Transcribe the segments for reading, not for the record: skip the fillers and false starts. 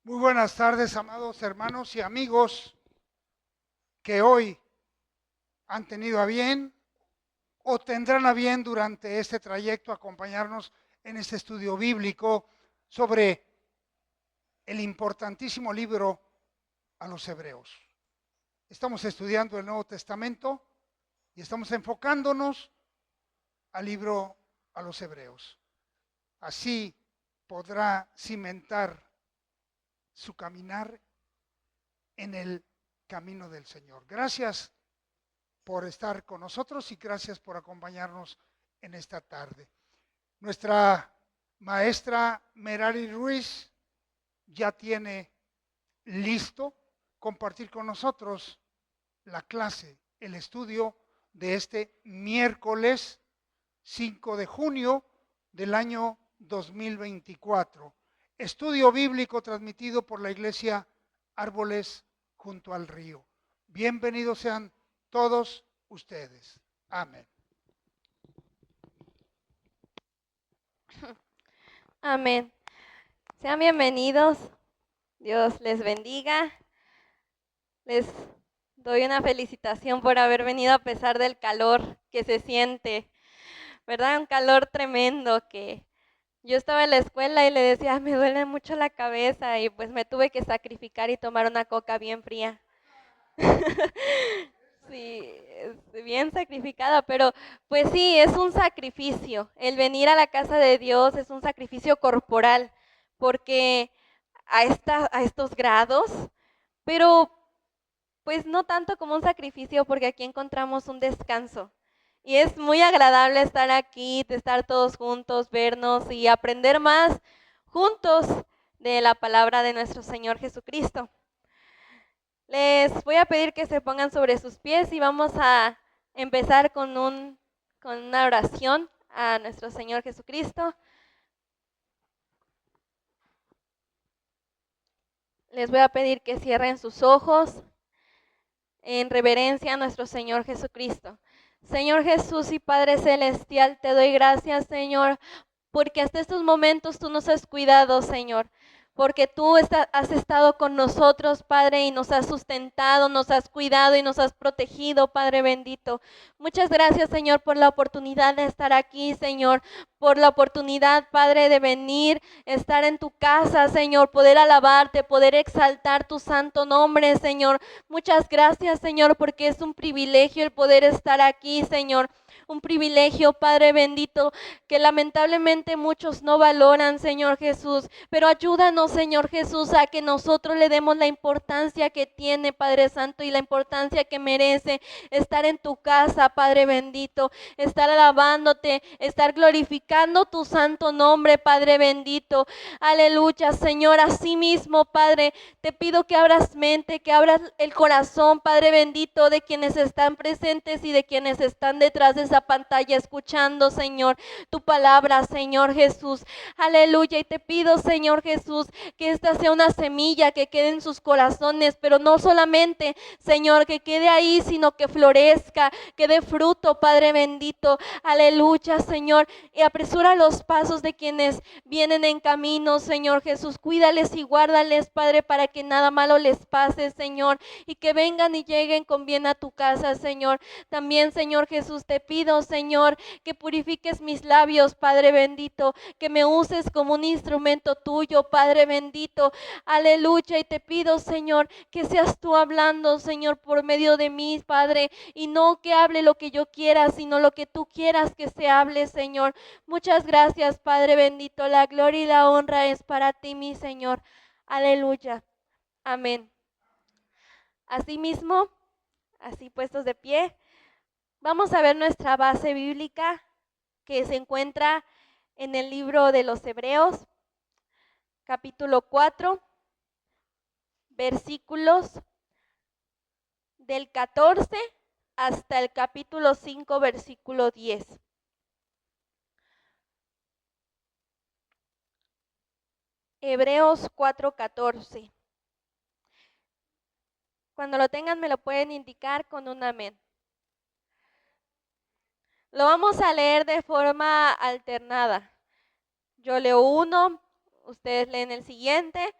Muy buenas tardes, amados hermanos y amigos que hoy han tenido a bien o tendrán a bien durante este trayecto acompañarnos en este estudio bíblico sobre el importantísimo libro a los Hebreos. Estamos estudiando el Nuevo Testamento y estamos enfocándonos al libro a los Hebreos. Así podrá cimentar su caminar en el camino del Señor. Gracias por estar con nosotros y gracias por acompañarnos en esta tarde. Nuestra maestra Merari Ruiz ya tiene listo compartir con nosotros la clase, el estudio de este miércoles 5 de junio del año 2024. Estudio bíblico transmitido por la Iglesia Árboles junto al río. Bienvenidos sean todos ustedes. Amén. Amén. Sean bienvenidos. Dios les bendiga. Les doy una felicitación por haber venido a pesar del calor que se siente, ¿verdad? Un calor tremendo que yo estaba en la escuela y le decía, me duele mucho la cabeza y pues me tuve que sacrificar y tomar una coca bien fría. Sí, bien sacrificada, pero pues sí, es un sacrificio. El venir a la casa de Dios es un sacrificio corporal, porque a estos grados, pero pues no tanto como un sacrificio, porque aquí encontramos un descanso. Y es muy agradable estar aquí, de estar todos juntos, vernos y aprender más juntos de la palabra de nuestro Señor Jesucristo. Les voy a pedir que se pongan sobre sus pies y vamos a empezar con una oración a nuestro Señor Jesucristo. Les voy a pedir que cierren sus ojos en reverencia a nuestro Señor Jesucristo. Señor Jesús y Padre Celestial, te doy gracias, Señor, porque hasta estos momentos tú nos has cuidado, Señor, porque tú has estado con nosotros, Padre, y nos has sustentado, nos has cuidado y nos has protegido, Padre bendito. Muchas gracias, Señor, por la oportunidad de estar aquí, Señor, por la oportunidad, Padre, de venir, estar en tu casa, Señor, poder alabarte, poder exaltar tu santo nombre, Señor. Muchas gracias, Señor, porque es un privilegio el poder estar aquí, Señor. Un privilegio, Padre bendito, que lamentablemente muchos no valoran, Señor Jesús. Pero ayúdanos, Señor Jesús, a que nosotros le demos la importancia que tiene, Padre Santo, y la importancia que merece estar en tu casa, Padre bendito. Estar alabándote, estar glorificando tu santo nombre, Padre bendito. Aleluya, Señor. Así mismo, Padre, te pido que abras mente, que abras el corazón, Padre bendito, de quienes están presentes y de quienes están detrás de esa pantalla escuchando, Señor, tu palabra, Señor Jesús. Aleluya. Y te pido, Señor Jesús, que esta sea una semilla que quede en sus corazones, pero no solamente, Señor, que quede ahí, sino que florezca, que dé fruto, Padre bendito. Aleluya, Señor. Y apresura los pasos de quienes vienen en camino, Señor Jesús. Cuídales y guárdales, Padre, para que nada malo les pase, Señor, y que vengan y lleguen con bien a tu casa, Señor. También, Señor Jesús, te pido, Señor, que purifiques mis labios, Padre bendito, que me uses como un instrumento tuyo, Padre bendito. Aleluya. Y te pido, Señor, que seas tú hablando, Señor, por medio de mí, Padre, y no que hable lo que yo quiera, sino lo que tú quieras que se hable, Señor. Muchas gracias, Padre bendito. La gloria y la honra es para ti, mi Señor. Aleluya. Amén. Asimismo, así puestos de pie, vamos a ver nuestra base bíblica que se encuentra en el libro de los Hebreos, capítulo 4, versículos del 14 hasta el capítulo 5, versículo 10. Hebreos 4:14. Cuando lo tengan me lo pueden indicar con un amén. Lo vamos a leer de forma alternada. Yo leo uno, ustedes leen el siguiente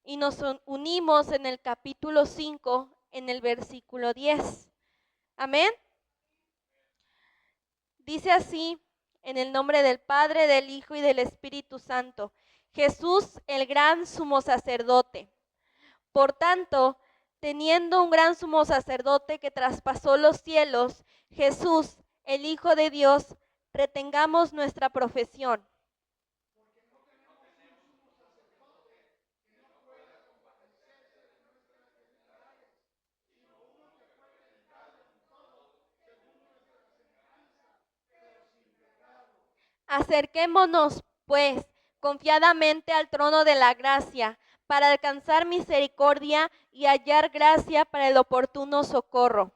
y nos unimos en el capítulo 5, en el versículo 10. Amén. Dice así, en el nombre del Padre, del Hijo y del Espíritu Santo. Jesús, el gran sumo sacerdote. Por tanto, teniendo un gran sumo sacerdote que traspasó los cielos, Jesús, el Hijo de Dios, retengamos nuestra profesión. Acerquémonos, pues, confiadamente al trono de la gracia, para alcanzar misericordia y hallar gracia para el oportuno socorro.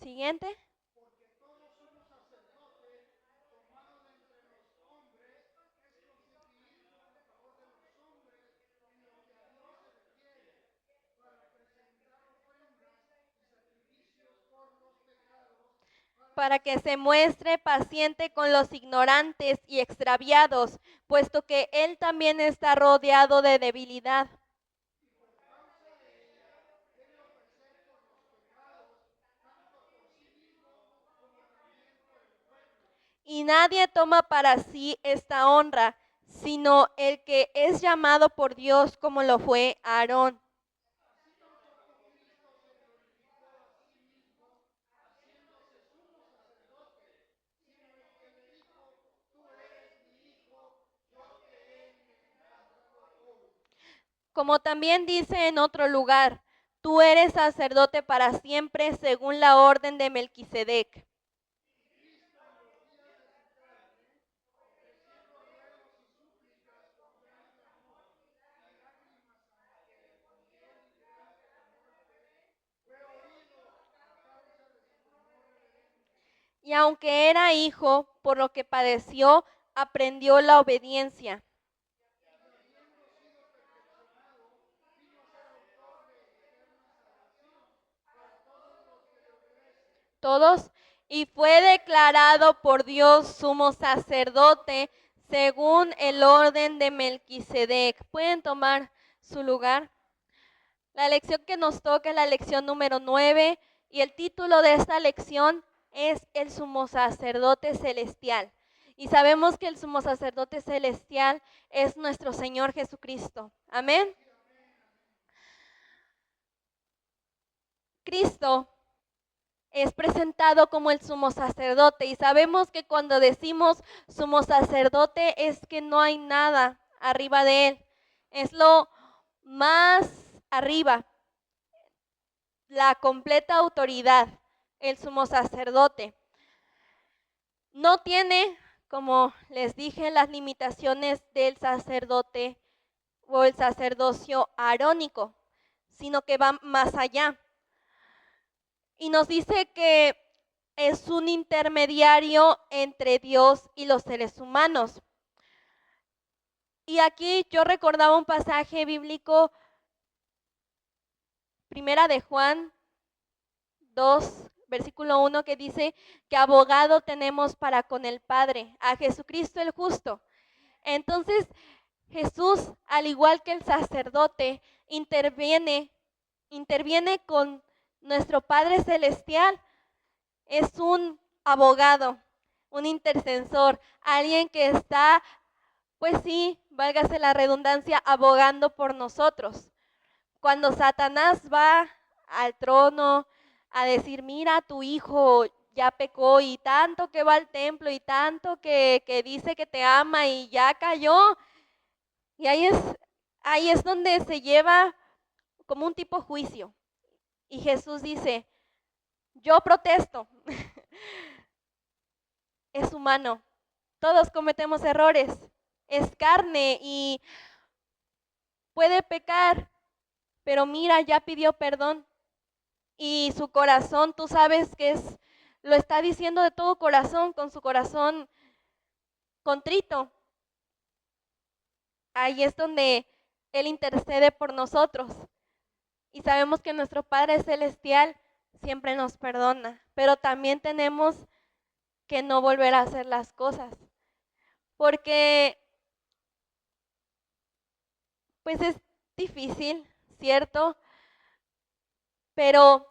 Siguiente. Para que se muestre paciente con los ignorantes y extraviados, puesto que Él también está rodeado de debilidad. Y nadie toma para sí esta honra, sino el que es llamado por Dios, como lo fue Aarón. Como también dice en otro lugar, tú eres sacerdote para siempre según la orden de Melquisedec. Y aunque era hijo, por lo que padeció, aprendió la obediencia. Todos, y fue declarado por Dios sumo sacerdote según el orden de Melquisedec. ¿Pueden tomar su lugar? La lección que nos toca es la lección número 9 y el título de esta lección es el sumo sacerdote celestial. Y sabemos que el sumo sacerdote celestial es nuestro Señor Jesucristo. Amén. Cristo es presentado como el sumo sacerdote y sabemos que cuando decimos sumo sacerdote es que no hay nada arriba de él. Es lo más arriba, la completa autoridad, el sumo sacerdote. No tiene, como les dije, las limitaciones del sacerdote o el sacerdocio arónico, sino que va más allá. Y nos dice que es un intermediario entre Dios y los seres humanos. Y aquí yo recordaba un pasaje bíblico, primera de Juan 2, versículo 1, que dice que abogado tenemos para con el Padre, a Jesucristo el justo. Entonces Jesús, al igual que el sacerdote, interviene con nuestro Padre Celestial. Es un abogado, un intercesor, alguien que está, pues sí, válgase la redundancia, abogando por nosotros. Cuando Satanás va al trono a decir, mira, tu hijo ya pecó y tanto que va al templo y tanto que dice que te ama y ya cayó. Y ahí es donde se lleva como un tipo juicio. Y Jesús dice, yo protesto. Es humano. Todos cometemos errores. Es carne y puede pecar, pero mira, ya pidió perdón. Y su corazón, tú sabes que lo está diciendo de todo corazón, con su corazón contrito. Ahí es donde Él intercede por nosotros. Y sabemos que nuestro Padre Celestial siempre nos perdona, pero también tenemos que no volver a hacer las cosas. Porque pues es difícil, ¿cierto? Pero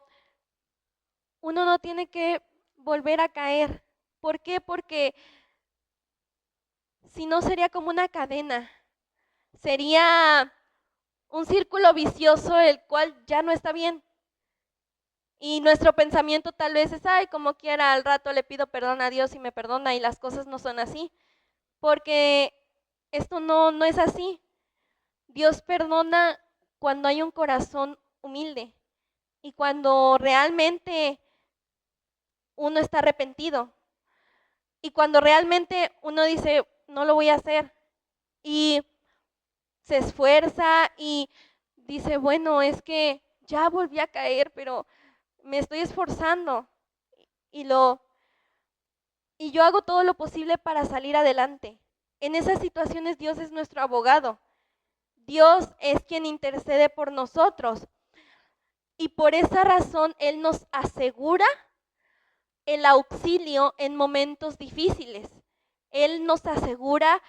uno no tiene que volver a caer. ¿Por qué? Porque si no sería como una cadena, sería un círculo vicioso el cual ya no está bien. Y nuestro pensamiento tal vez es, ay, como quiera, al rato le pido perdón a Dios y me perdona, y las cosas no son así. Porque esto no es así. Dios perdona cuando hay un corazón humilde y cuando realmente uno está arrepentido. Y cuando realmente uno dice, no lo voy a hacer, y se esfuerza y dice, bueno, es que ya volví a caer, pero me estoy esforzando y yo hago todo lo posible para salir adelante. En esas situaciones Dios es nuestro abogado. Dios es quien intercede por nosotros. Y por esa razón Él nos asegura el auxilio en momentos difíciles. Él nos asegura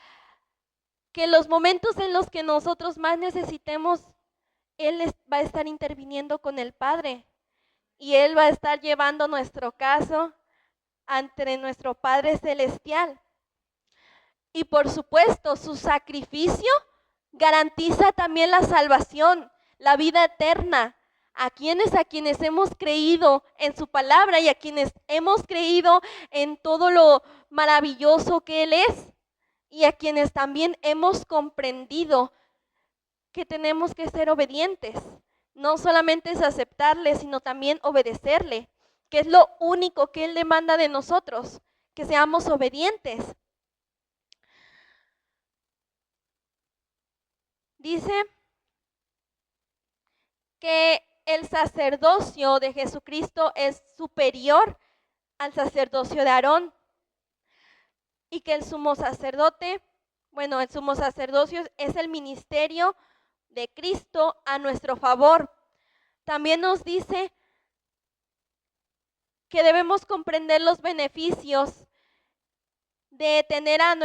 que los momentos en los que nosotros más necesitemos, Él va a estar interviniendo con el Padre. Y Él va a estar llevando nuestro caso ante nuestro Padre Celestial. Y por supuesto, su sacrificio garantiza también la salvación, la vida eterna. A quienes hemos creído en su palabra y a quienes hemos creído en todo lo maravilloso que Él es. Y a quienes también hemos comprendido que tenemos que ser obedientes. No solamente es aceptarle, sino también obedecerle, que es lo único que Él demanda de nosotros, que seamos obedientes. Dice que el sacerdocio de Jesucristo es superior al sacerdocio de Aarón y que el sumo sacerdote, el sumo sacerdocio es el ministerio de Cristo a nuestro favor. También nos dice que debemos comprender los beneficios de tener a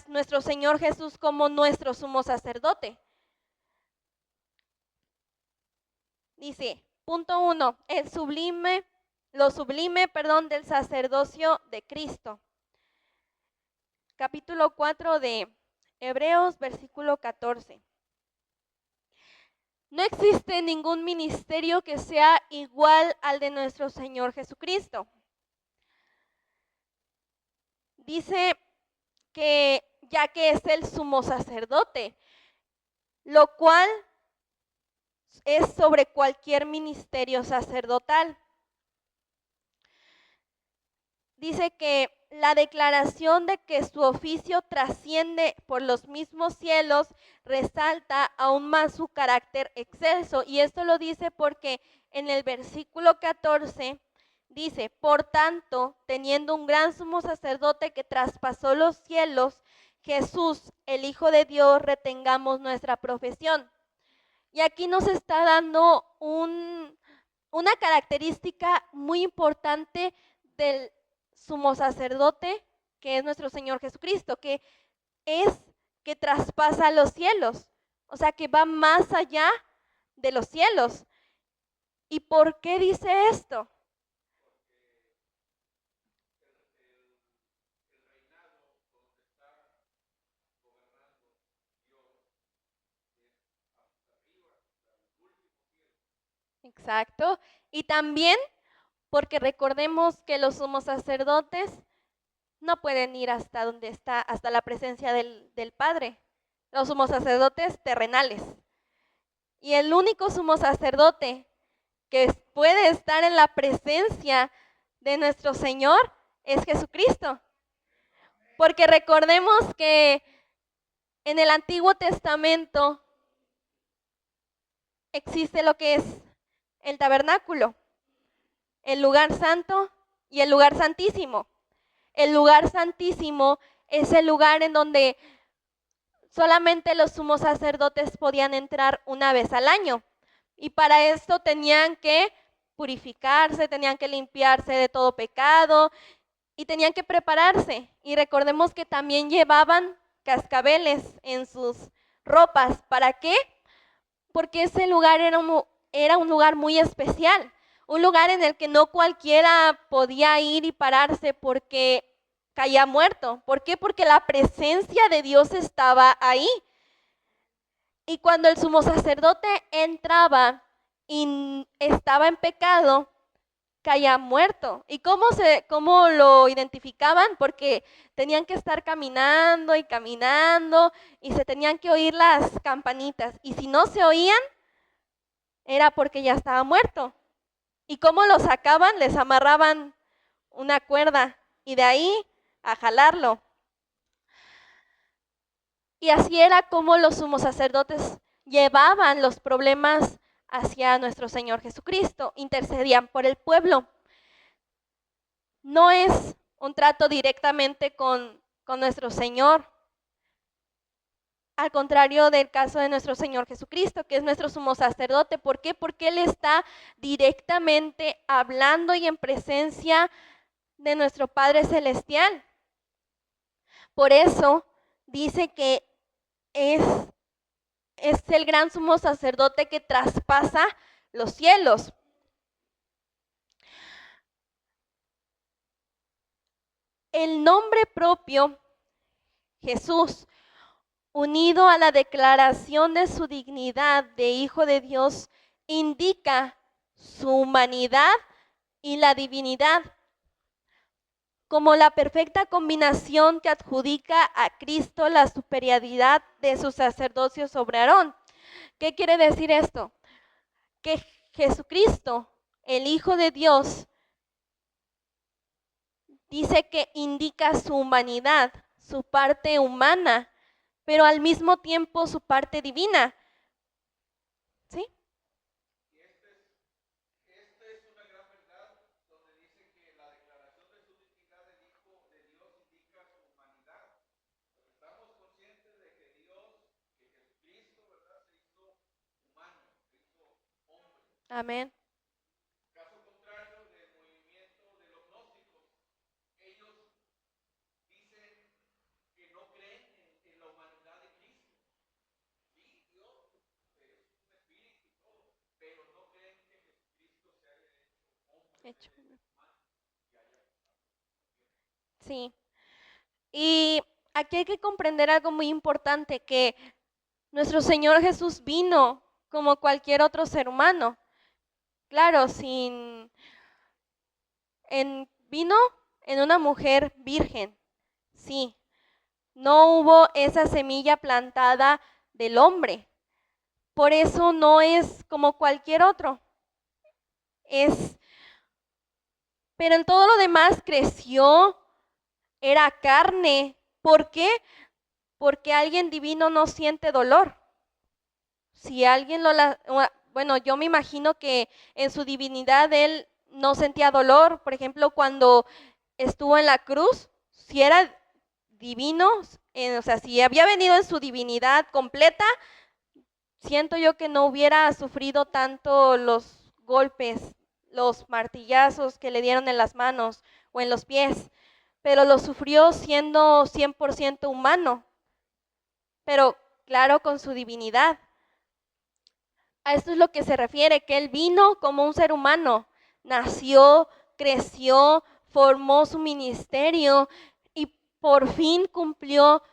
nuestro Señor Jesús como nuestro sumo sacerdote. Dice, punto 1, lo sublime del sacerdocio de Cristo. Capítulo 4 de Hebreos, versículo 14. No existe ningún ministerio que sea igual al de nuestro Señor Jesucristo. Dice que ya que es el sumo sacerdote, lo cual es sobre cualquier ministerio sacerdotal. Dice que la declaración de que su oficio trasciende por los mismos cielos resalta aún más su carácter excelso. Y esto lo dice porque en el versículo 14 dice, por tanto, teniendo un gran sumo sacerdote que traspasó los cielos, Jesús, el Hijo de Dios, retengamos nuestra profesión. Y aquí nos está dando una característica muy importante del sumo sacerdote, que es nuestro Señor Jesucristo, que traspasa los cielos, o sea, que va más allá de los cielos. ¿Y por qué dice esto? Exacto. Y también porque recordemos que los sumos sacerdotes no pueden ir hasta donde está, hasta la presencia del Padre. Los sumos sacerdotes terrenales. Y el único sumo sacerdote que puede estar en la presencia de nuestro Señor es Jesucristo. Porque recordemos que en el Antiguo Testamento existe lo que es el tabernáculo, el lugar santo y el lugar santísimo. El lugar santísimo es el lugar en donde solamente los sumos sacerdotes podían entrar una vez al año. Y para esto tenían que purificarse, tenían que limpiarse de todo pecado y tenían que prepararse. Y recordemos que también llevaban cascabeles en sus ropas. ¿Para qué? porque ese lugar era un lugar muy especial, un lugar en el que no cualquiera podía ir y pararse porque caía muerto. ¿Por qué? Porque la presencia de Dios estaba ahí. Y cuando el sumo sacerdote entraba y estaba en pecado, caía muerto. ¿Y cómo lo identificaban? Porque tenían que estar caminando y caminando y se tenían que oír las campanitas. Y si no se oían, era porque ya estaba muerto. ¿Y cómo lo sacaban? Les amarraban una cuerda y de ahí a jalarlo. Y así era como los sumos sacerdotes llevaban los problemas hacia nuestro Señor Jesucristo, intercedían por el pueblo. No es un trato directamente con nuestro Señor, al contrario del caso de nuestro Señor Jesucristo, que es nuestro sumo sacerdote. ¿Por qué? Porque Él está directamente hablando y en presencia de nuestro Padre Celestial. Por eso dice que es el gran sumo sacerdote que traspasa los cielos. El nombre propio, Jesús, unido a la declaración de su dignidad de Hijo de Dios, indica su humanidad y la divinidad como la perfecta combinación que adjudica a Cristo la superioridad de su sacerdocio sobre Aarón. ¿Qué quiere decir esto? Que Jesucristo, el Hijo de Dios, dice que indica su humanidad, su parte humana, pero al mismo tiempo su parte divina. ¿Sí? Esta es una gran verdad donde dice que la declaración de su dignidad del Hijo de Dios indica su humanidad. Estamos conscientes de que Jesucristo, ¿verdad?, se hizo humano, se hizo hombre. Amén. Caso contrario del movimiento de los gnósticos, ellos dicen que no creen en la humanidad de Cristo. Sí, Dios es un espíritu y todo, pero no creen que Jesucristo se haya hecho hombre. Sí. Y aquí hay que comprender algo muy importante, que nuestro Señor Jesús vino como cualquier otro ser humano. Claro, vino en una mujer virgen, sí. No hubo esa semilla plantada del hombre. Por eso no es como cualquier otro. Pero en todo lo demás creció, era carne. ¿Por qué? Porque alguien divino no siente dolor. Si alguien bueno, yo me imagino que en su divinidad él no sentía dolor. Por ejemplo, cuando estuvo en la cruz, si era divino, o sea, si había venido en su divinidad completa, siento yo que no hubiera sufrido tanto los golpes, los martillazos que le dieron en las manos o en los pies, pero lo sufrió siendo 100% humano, pero claro, con su divinidad. A esto es lo que se refiere, que Él vino como un ser humano, nació, creció, formó su ministerio y por fin cumplió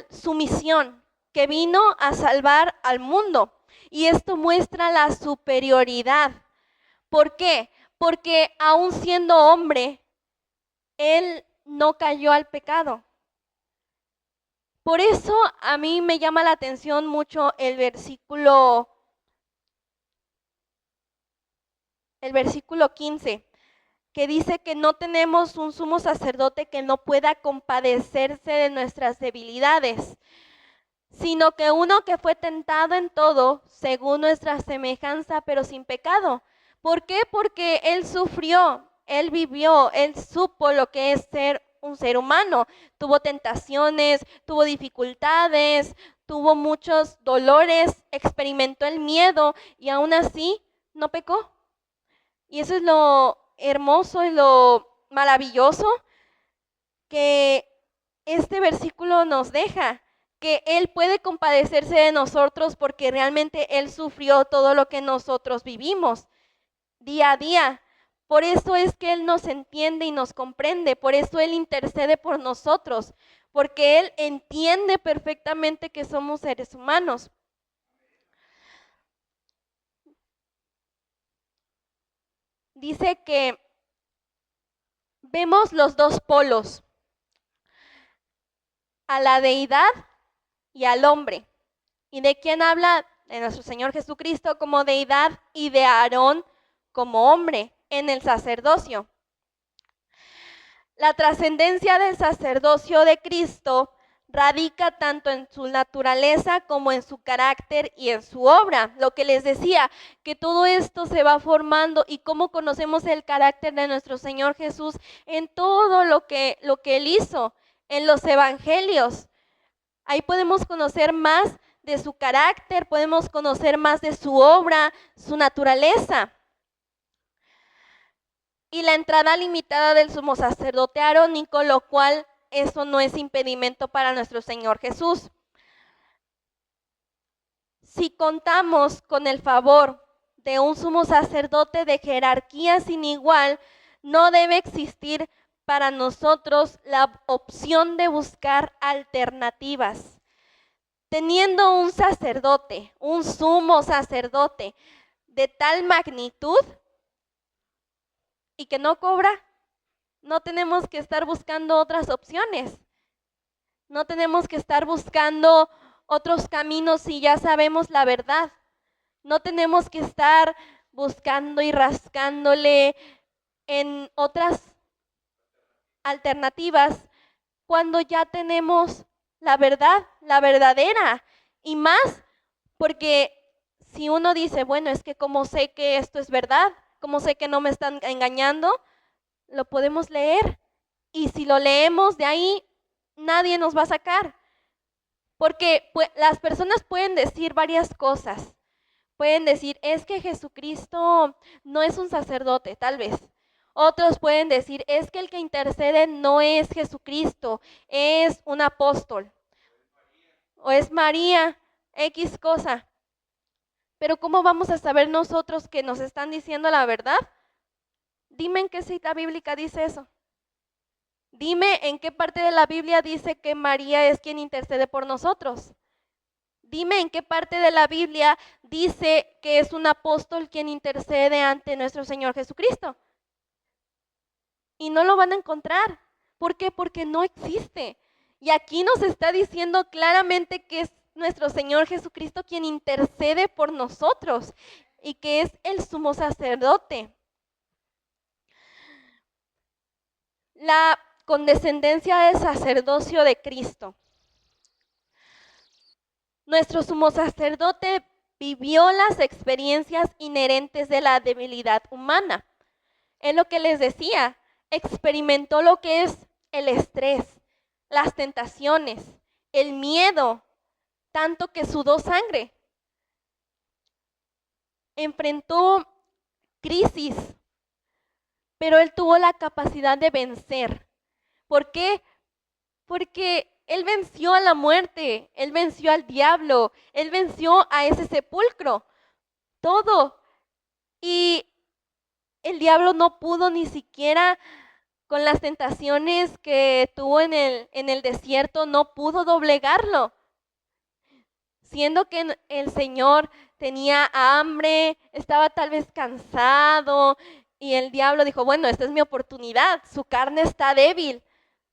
su misión, que vino a salvar al mundo. Y esto muestra la superioridad. ¿Por qué? Porque aún siendo hombre, Él no cayó al pecado. Por eso a mí me llama la atención mucho el versículo 15, que dice que no tenemos un sumo sacerdote que no pueda compadecerse de nuestras debilidades, sino que uno que fue tentado en todo, según nuestra semejanza, pero sin pecado. ¿Por qué? Porque Él sufrió, Él vivió, Él supo lo que es ser un ser humano. Tuvo tentaciones, tuvo dificultades, tuvo muchos dolores, experimentó el miedo y aún así no pecó. Y eso es lo hermoso y lo maravilloso que este versículo nos deja, que Él puede compadecerse de nosotros porque realmente Él sufrió todo lo que nosotros vivimos día a día. Por eso es que Él nos entiende y nos comprende, por eso Él intercede por nosotros, porque Él entiende perfectamente que somos seres humanos. Dice que vemos los dos polos, a la deidad y al hombre. ¿Y de quién habla? De nuestro Señor Jesucristo como deidad y de Aarón como hombre en el sacerdocio. La trascendencia del sacerdocio de Cristo radica tanto en su naturaleza como en su carácter y en su obra. Lo que les decía, que todo esto se va formando y cómo conocemos el carácter de nuestro Señor Jesús en todo lo que Él hizo, en los evangelios. Ahí podemos conocer más de su carácter, podemos conocer más de su obra, su naturaleza. Y la entrada limitada del sumo sacerdote arónico, lo cual eso no es impedimento para nuestro Señor Jesús. Si contamos con el favor de un sumo sacerdote de jerarquía sin igual, no debe existir para nosotros la opción de buscar alternativas. Teniendo un sacerdote, un sumo sacerdote de tal magnitud y que no cobra, no tenemos que estar buscando otras opciones. No tenemos que estar buscando otros caminos si ya sabemos la verdad. No tenemos que estar buscando y rascándole en otras alternativas cuando ya tenemos la verdad, la verdadera. Y más porque si uno dice, bueno, es que como sé que esto es verdad, como sé que no me están engañando, lo podemos leer. Y si lo leemos de ahí, nadie nos va a sacar. Porque las personas pueden decir varias cosas. Pueden decir, es que Jesucristo no es un sacerdote, tal vez. Otros pueden decir, es que el que intercede no es Jesucristo, es un apóstol. O es María, X cosa. Pero ¿cómo vamos a saber nosotros que nos están diciendo la verdad? Dime en qué cita bíblica dice eso. Dime en qué parte de la Biblia dice que María es quien intercede por nosotros. Dime en qué parte de la Biblia dice que es un apóstol quien intercede ante nuestro Señor Jesucristo. Y no lo van a encontrar. ¿Por qué? Porque no existe. Y aquí nos está diciendo claramente que es nuestro Señor Jesucristo quien intercede por nosotros y que es el sumo sacerdote. La condescendencia del sacerdocio de Cristo. Nuestro sumo sacerdote vivió las experiencias inherentes de la debilidad humana. Es lo que les decía, experimentó lo que es el estrés, las tentaciones, el miedo, tanto que sudó sangre. Enfrentó crisis, pero él tuvo la capacidad de vencer. ¿Por qué? Porque él venció a la muerte, él venció al diablo, él venció a ese sepulcro, todo. Y el diablo no pudo ni siquiera con las tentaciones que tuvo en el desierto, no pudo doblegarlo. Siendo que el Señor tenía hambre, estaba tal vez cansado, y el diablo dijo, bueno, esta es mi oportunidad, su carne está débil.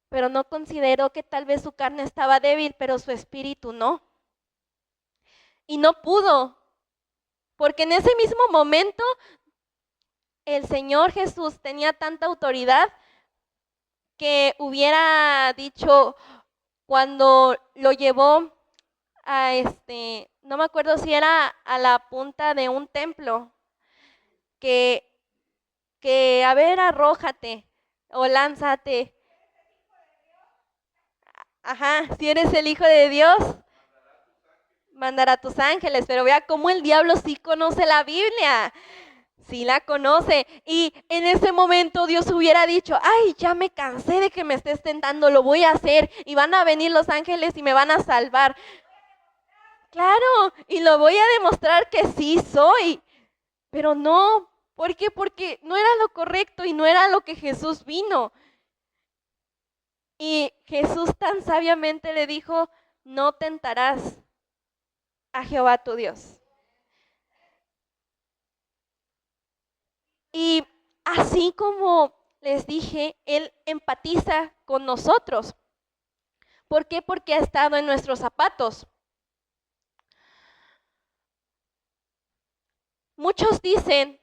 Pero no consideró que tal vez su carne estaba débil, pero su espíritu no. Y no pudo, porque en ese mismo momento el Señor Jesús tenía tanta autoridad que hubiera dicho cuando lo llevó a no me acuerdo si era a la punta de un templo, que a ver, arrójate o lánzate. Ajá, si eres el Hijo de Dios, mandará a tus ángeles, pero vea cómo el diablo sí conoce la Biblia, Sí la conoce. Y en ese momento Dios hubiera dicho, ay, ya me cansé de que me estés tentando, lo voy a hacer. Y van a venir los ángeles y me van a salvar. Claro, y lo voy a demostrar que sí soy. Pero no, ¿por qué? Porque no era lo correcto y no era lo que Jesús vino. Y Jesús tan sabiamente le dijo, no tentarás a Jehová tu Dios. Y así como les dije, Él empatiza con nosotros. ¿Por qué? Porque ha estado en nuestros zapatos. Muchos dicen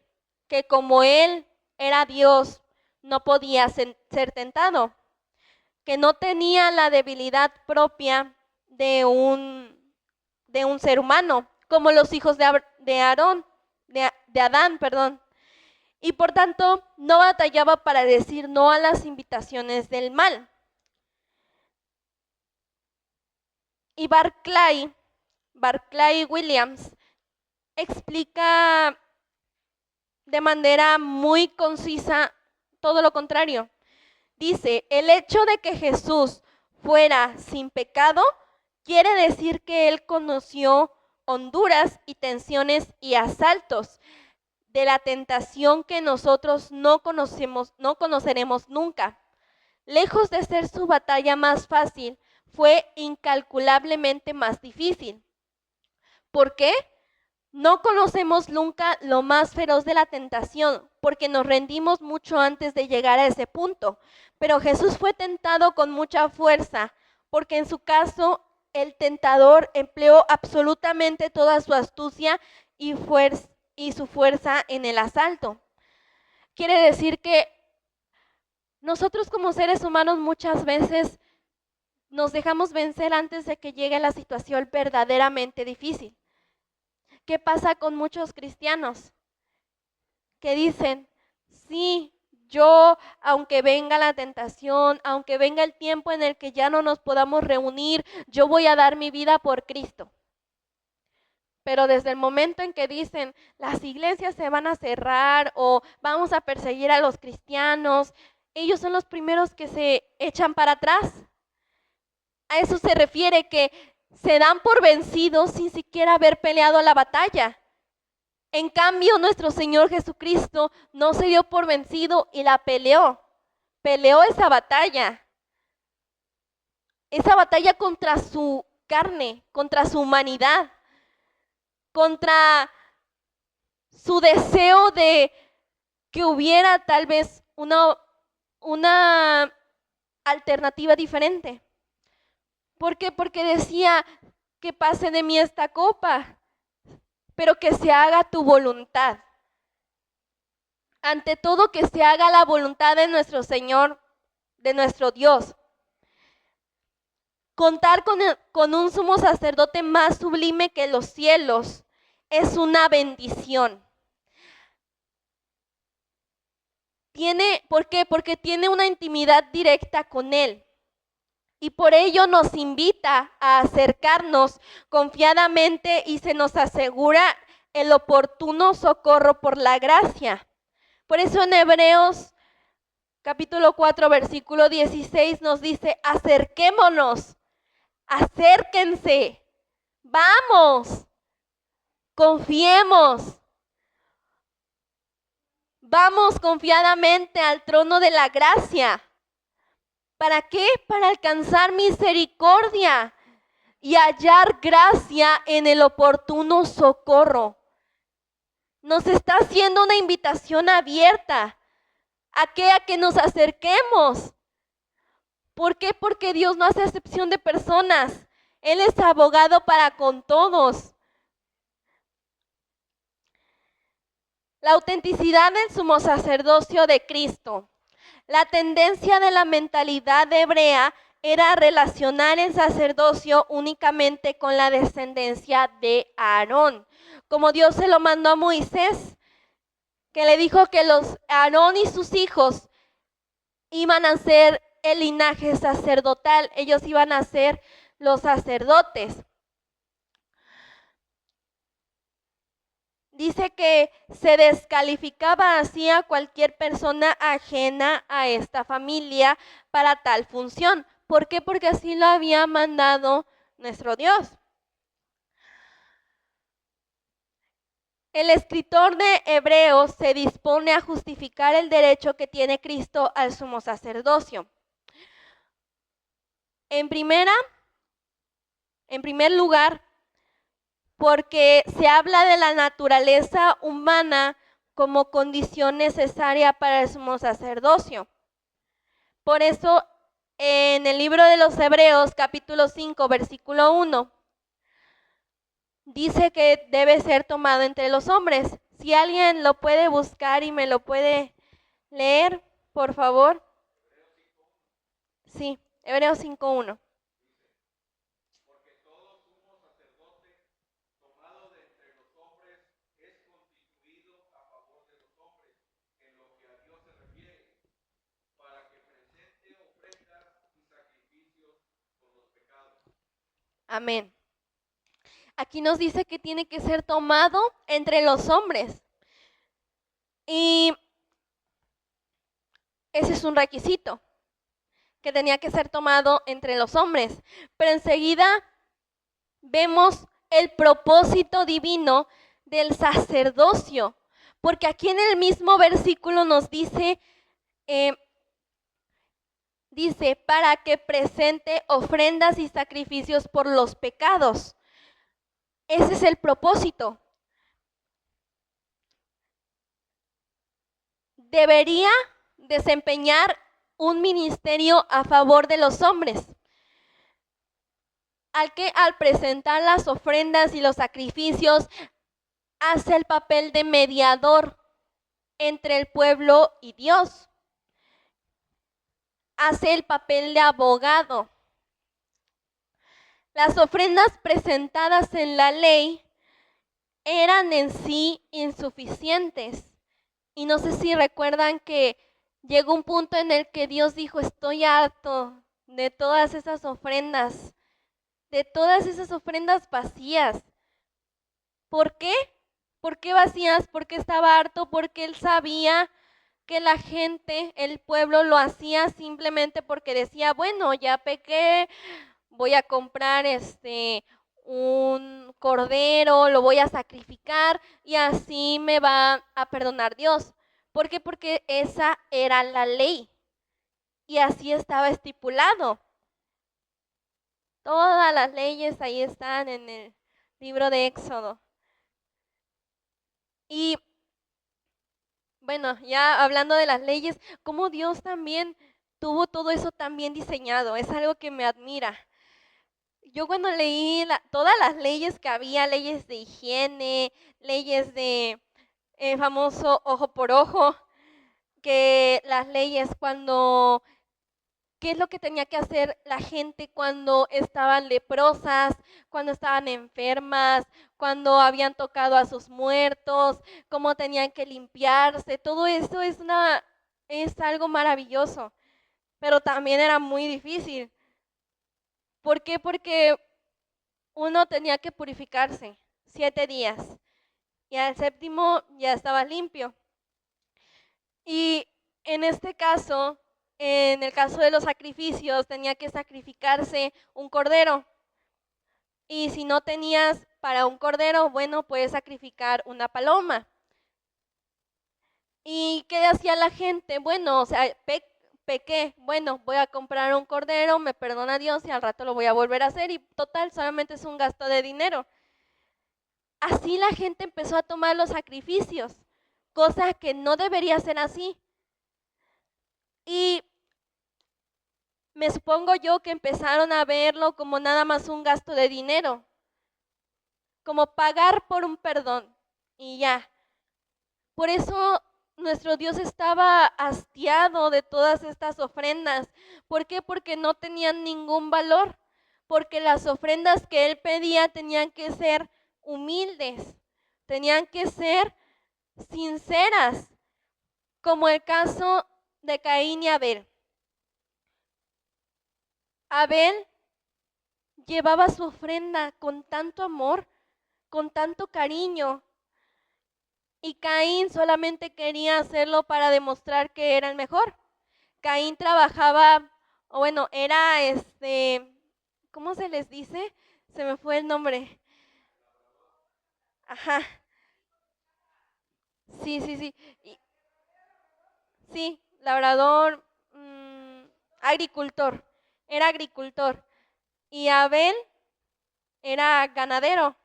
que como Él era Dios, no podía ser tentado, que no tenía la debilidad propia de un ser humano, como los hijos de Adán, perdón. Y por tanto, no batallaba para decir no a las invitaciones del mal. Y Barclay Williams explica de manera muy concisa todo lo contrario. Dice, el hecho de que Jesús fuera sin pecado quiere decir que Él conoció honduras y tensiones y asaltos de la tentación que nosotros no conoceremos nunca. Lejos de ser su batalla más fácil, fue incalculablemente más difícil. ¿Por qué? No conocemos nunca lo más feroz de la tentación, porque nos rendimos mucho antes de llegar a ese punto. Pero Jesús fue tentado con mucha fuerza, porque en su caso el tentador empleó absolutamente toda su astucia y su fuerza en el asalto. Quiere decir que nosotros como seres humanos muchas veces nos dejamos vencer antes de que llegue la situación verdaderamente difícil. ¿Qué pasa con muchos cristianos que dicen, sí, yo, aunque venga la tentación, aunque venga el tiempo en el que ya no nos podamos reunir, yo voy a dar mi vida por Cristo? Pero desde el momento en que dicen, las iglesias se van a cerrar o vamos a perseguir a los cristianos, ellos son los primeros que se echan para atrás. A eso se refiere, que se dan por vencidos sin siquiera haber peleado la batalla. En cambio, nuestro Señor Jesucristo no se dio por vencido y la peleó. Peleó esa batalla contra su carne, contra su humanidad, contra su deseo de que hubiera tal vez una alternativa diferente. ¿Por qué? Porque decía, que pase de mí esta copa, pero que se haga tu voluntad. Ante todo, que se haga la voluntad de nuestro Señor, de nuestro Dios. Contar con un sumo sacerdote más sublime que los cielos es una bendición. ¿Por qué? Porque tiene una intimidad directa con Él. Y por ello nos invita a acercarnos confiadamente y se nos asegura el oportuno socorro por la gracia. Por eso en Hebreos capítulo 4, versículo 16 nos dice, acerquémonos, acérquense, vamos, confiemos. Vamos confiadamente al trono de la gracia. ¿Para qué? Para alcanzar misericordia y hallar gracia en el oportuno socorro. Nos está haciendo una invitación abierta. ¿A qué? A que nos acerquemos. ¿Por qué? Porque Dios no hace excepción de personas. Él es abogado para con todos. La autenticidad del sumo sacerdocio de Cristo. La tendencia de la mentalidad hebrea era relacionar el sacerdocio únicamente con la descendencia de Aarón, como Dios se lo mandó a Moisés, que le dijo que Aarón y sus hijos iban a ser el linaje sacerdotal, ellos iban a ser los sacerdotes. dice que se descalificaba así a cualquier persona ajena a esta familia para tal función. ¿Por qué? Porque así lo había mandado nuestro Dios. El escritor de Hebreos se dispone a justificar el derecho que tiene Cristo al sumo sacerdocio. En primer lugar, porque se habla de la naturaleza humana como condición necesaria para el sumo sacerdocio. Por eso, en el libro de los Hebreos, capítulo 5, versículo 1, dice que debe ser tomado entre los hombres. Si alguien lo puede buscar y me lo puede leer, por favor. Sí, Hebreos 5:1. Porque todo sumo sacerdote tomado de entre los hombres es constituido a favor de los hombres en lo que a Dios se refiere, para que presente ofrendas y sacrificios por los pecados. Amén. Aquí nos dice que tiene que ser tomado entre los hombres. Y ese es un requisito, que tenía que ser tomado entre los hombres. Pero enseguida vemos el propósito divino del sacerdocio, porque aquí en el mismo versículo nos dice, para que presente ofrendas y sacrificios por los pecados. Ese es el propósito. Debería desempeñar un ministerio a favor de los hombres, al presentar las ofrendas y los sacrificios, hace el papel de mediador entre el pueblo y Dios. Hace el papel de abogado. Las ofrendas presentadas en la ley eran en sí insuficientes. Y no sé si recuerdan que llegó un punto en el que Dios dijo, estoy harto de todas esas ofrendas, vacías. ¿Por qué? ¿Por qué vacías? Porque estaba harto, porque Él sabía que la gente, el pueblo lo hacía simplemente porque decía, bueno, ya pequé, voy a comprar un cordero, lo voy a sacrificar y así me va a perdonar Dios. ¿Por qué? Porque esa era la ley y así estaba estipulado. Todas las leyes ahí están en el libro de Éxodo. Y bueno, ya hablando de las leyes, cómo Dios también tuvo todo eso tan bien diseñado, es algo que me admira. Yo cuando leí todas las leyes que había, leyes de higiene, leyes de famoso ojo por ojo, que las leyes qué es lo que tenía que hacer la gente cuando estaban leprosas, cuando estaban enfermas, cuando habían tocado a sus muertos, cómo tenían que limpiarse, todo eso es algo maravilloso, pero también era muy difícil. ¿Por qué? Porque uno tenía que purificarse 7 días y al séptimo ya estaba limpio. Y en este caso, en el caso de los sacrificios, tenía que sacrificarse un cordero. Y si no tenías para un cordero, bueno, puedes sacrificar una paloma. ¿Y qué hacía la gente? Bueno, o sea, pequé, bueno, voy a comprar un cordero, me perdona Dios y al rato lo voy a volver a hacer y total, solamente es un gasto de dinero. Así la gente empezó a tomar los sacrificios, cosa que no debería ser así. Y me supongo yo que empezaron a verlo como nada más un gasto de dinero, como pagar por un perdón y ya. Por eso nuestro Dios estaba hastiado de todas estas ofrendas. ¿Por qué? Porque no tenían ningún valor, porque las ofrendas que Él pedía tenían que ser humildes, tenían que ser sinceras, como el caso de Caín y Abel. Abel llevaba su ofrenda con tanto amor, con tanto cariño, Y Caín solamente quería hacerlo para demostrar que era el mejor. Caín trabajaba, o bueno, era ¿cómo se les dice? Se me fue el nombre. Ajá, sí, sí, sí. Sí, labrador, agricultor. Era agricultor. Y Abel era ganadero.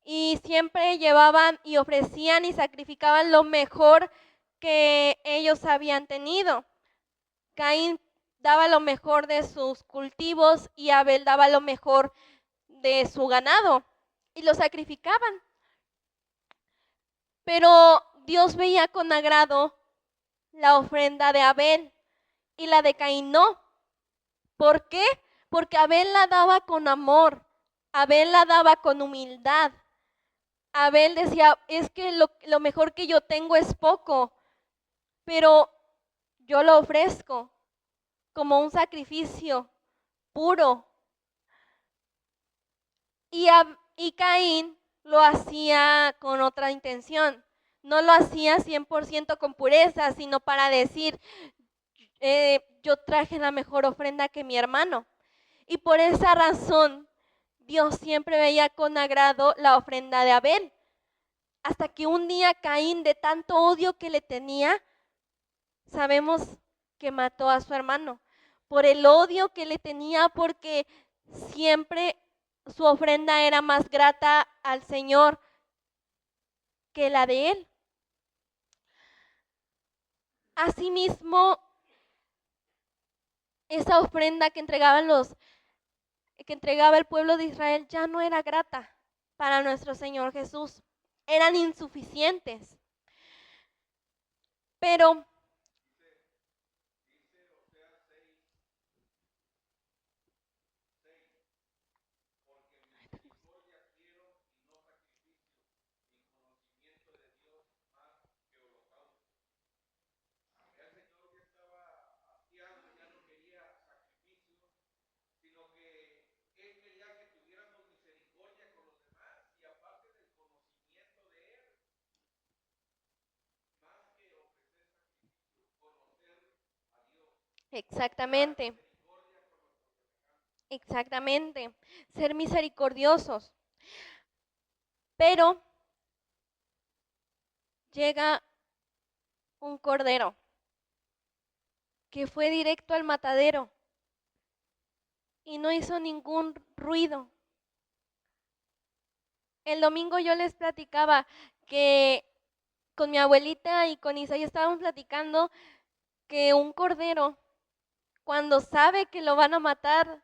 Y siempre llevaban y ofrecían y sacrificaban lo mejor que ellos habían tenido. Caín daba lo mejor de sus cultivos y Abel daba lo mejor de su ganado y lo sacrificaban. Pero Dios veía con agrado la ofrenda de Abel y la de Caín no. ¿Por qué? Porque Abel la daba con amor, Abel la daba con humildad. Abel decía, es que lo mejor que yo tengo es poco, pero yo lo ofrezco como un sacrificio puro. Y Caín lo hacía con otra intención. No lo hacía 100% con pureza, sino para decir, yo traje la mejor ofrenda que mi hermano. Y por esa razón, Dios siempre veía con agrado la ofrenda de Abel. Hasta que un día Caín, de tanto odio que le tenía, sabemos que mató a su hermano. Por el odio que le tenía, porque siempre su ofrenda era más grata al Señor que la de él. Asimismo, esa ofrenda que entregaba el pueblo de Israel ya no era grata para nuestro Señor Jesús. Eran insuficientes. Pero sino que Él quería que tuviéramos misericordia con los demás y aparte del conocimiento de Él, más que ofrecer sacrificio, conocer a Dios. exactamente, exactamente, ser misericordiosos. Pero llega un cordero que fue directo al matadero y no hizo ningún ruido. El domingo yo les platicaba que con mi abuelita y con Isaí estábamos platicando que un cordero, cuando sabe que lo van a matar,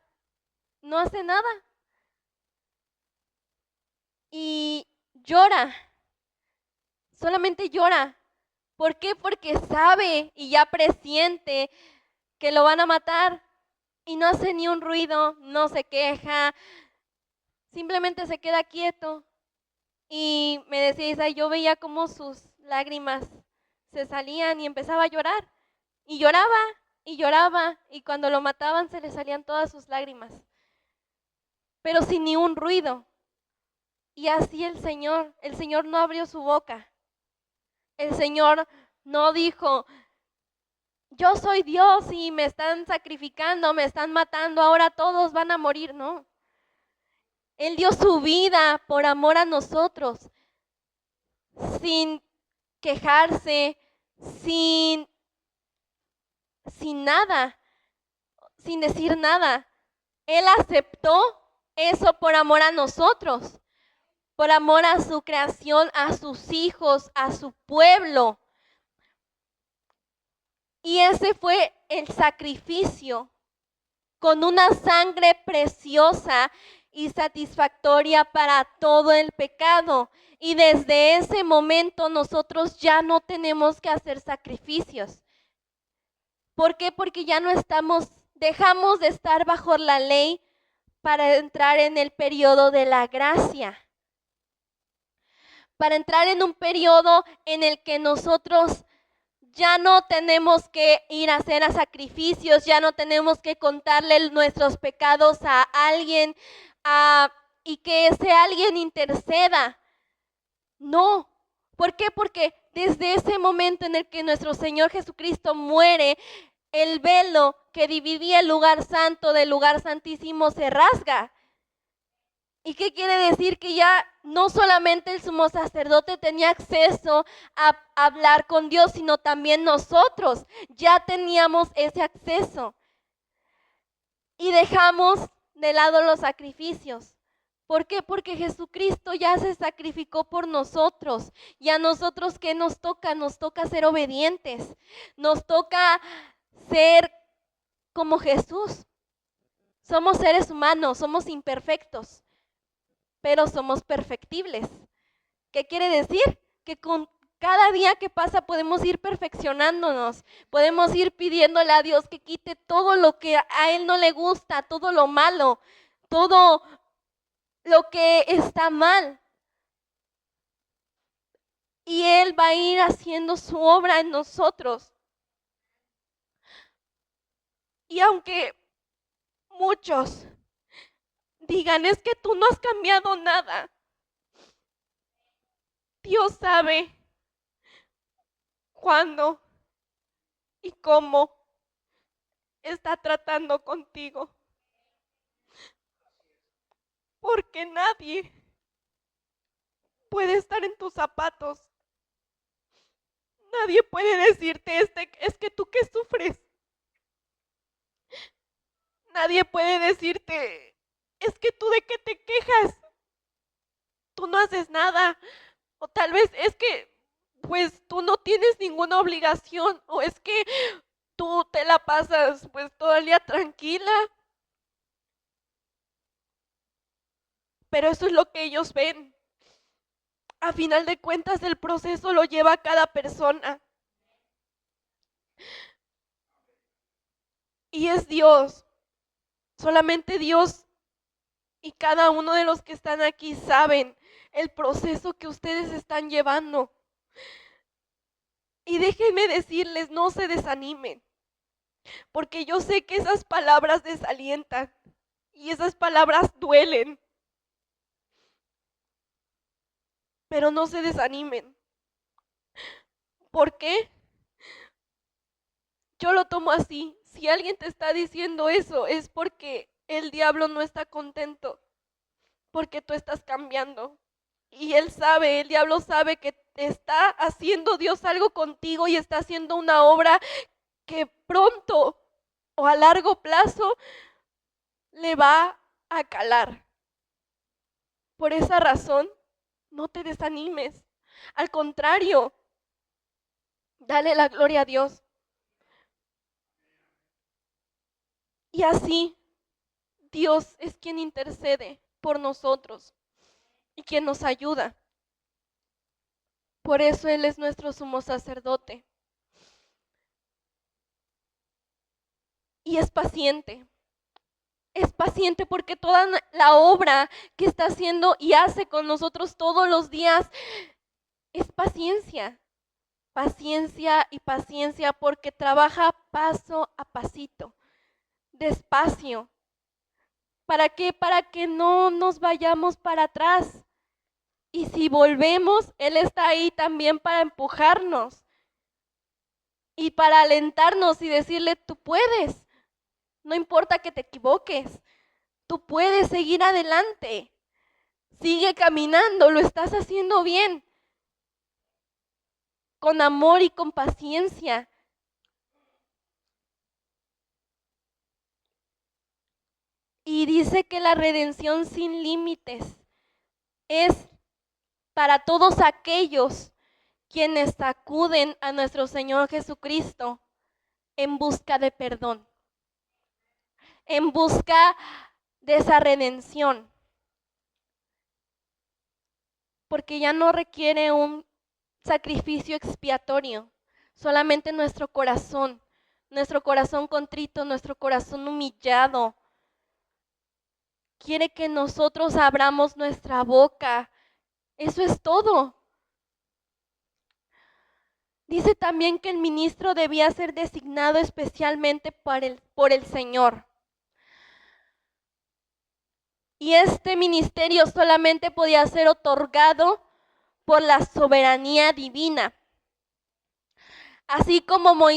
no hace nada y llora, solamente llora. ¿Por qué? Porque sabe y ya presiente que lo van a matar y no hace ni un ruido, no se queja, simplemente se queda quieto. Y me decía Isa, yo veía cómo sus lágrimas se salían y empezaba a llorar. Y lloraba, y lloraba, y cuando lo mataban se le salían todas sus lágrimas. Pero sin ni un ruido. Y así el Señor no abrió su boca. El Señor no dijo, yo soy Dios y me están sacrificando, me están matando, ahora todos van a morir, no. Él dio su vida por amor a nosotros, sin quejarse, sin nada, sin decir nada. Él aceptó eso por amor a nosotros, por amor a su creación, a sus hijos, a su pueblo. Y ese fue el sacrificio, con una sangre preciosa y satisfactoria para todo el pecado. Y desde ese momento nosotros ya no tenemos que hacer sacrificios. ¿Por qué? Porque ya no dejamos de estar bajo la ley para entrar en el periodo de la gracia. Para entrar en un periodo en el que nosotros ya no tenemos que ir a hacer sacrificios, ya no tenemos que contarle nuestros pecados a alguien y que ese alguien interceda. No, ¿Por qué? Porque desde ese momento en el que nuestro Señor Jesucristo muere, el velo que dividía el lugar santo del lugar santísimo se rasga. ¿Y qué quiere decir? Que ya no solamente el sumo sacerdote tenía acceso a hablar con Dios, sino también nosotros ya teníamos ese acceso. Y dejamos de lado los sacrificios. ¿Por qué? Porque Jesucristo ya se sacrificó por nosotros. Y a nosotros, ¿qué nos toca? Nos toca ser obedientes. Nos toca ser como Jesús. Somos seres humanos, somos imperfectos, pero somos perfectibles. ¿Qué quiere decir? Que con cada día que pasa podemos ir perfeccionándonos, podemos ir pidiéndole a Dios que quite todo lo que a Él no le gusta, todo lo malo, todo lo que está mal. Y Él va a ir haciendo su obra en nosotros. Y aunque muchos digan, es que tú no has cambiado nada, Dios sabe cuándo y cómo está tratando contigo. Porque nadie puede estar en tus zapatos. Nadie puede decirte, es que tú que sufres. Nadie puede decirte, es que tú de qué te quejas. Tú no haces nada. O tal vez es que, pues tú no tienes ninguna obligación. O es que tú te la pasas pues todo el día tranquila. Pero eso es lo que ellos ven. A final de cuentas, el proceso lo lleva cada persona. Y es Dios. Solamente Dios y cada uno de los que están aquí saben el proceso que ustedes están llevando. Y déjenme decirles, no se desanimen. Porque yo sé que esas palabras desalientan. Y esas palabras duelen. Pero no se desanimen. ¿Por qué? Yo lo tomo así. Si alguien te está diciendo eso, es porque el diablo no está contento. Porque tú estás cambiando. Y él sabe, el diablo sabe que está haciendo Dios algo contigo y está haciendo una obra que pronto o a largo plazo le va a calar. Por esa razón, no te desanimes. Al contrario, dale la gloria a Dios. Y así, Dios es quien intercede por nosotros y quien nos ayuda. Por eso Él es nuestro sumo sacerdote. Y es paciente. Es paciente porque toda la obra que está haciendo y hace con nosotros todos los días es paciencia. Paciencia y paciencia porque trabaja paso a pasito, despacio. ¿Para qué? Para que no nos vayamos para atrás. Y si volvemos, Él está ahí también para empujarnos y para alentarnos y decirle, tú puedes. No importa que te equivoques, tú puedes seguir adelante. Sigue caminando, lo estás haciendo bien. Con amor y con paciencia. Y dice que la redención sin límites es para todos aquellos quienes acuden a nuestro Señor Jesucristo en busca de perdón, en busca de esa redención. Porque ya no requiere un sacrificio expiatorio, solamente nuestro corazón contrito, nuestro corazón humillado, quiere que nosotros abramos nuestra boca. Eso es todo. Dice también que el ministro debía ser designado especialmente por el Señor. Y este ministerio solamente podía ser otorgado por la soberanía divina. Así como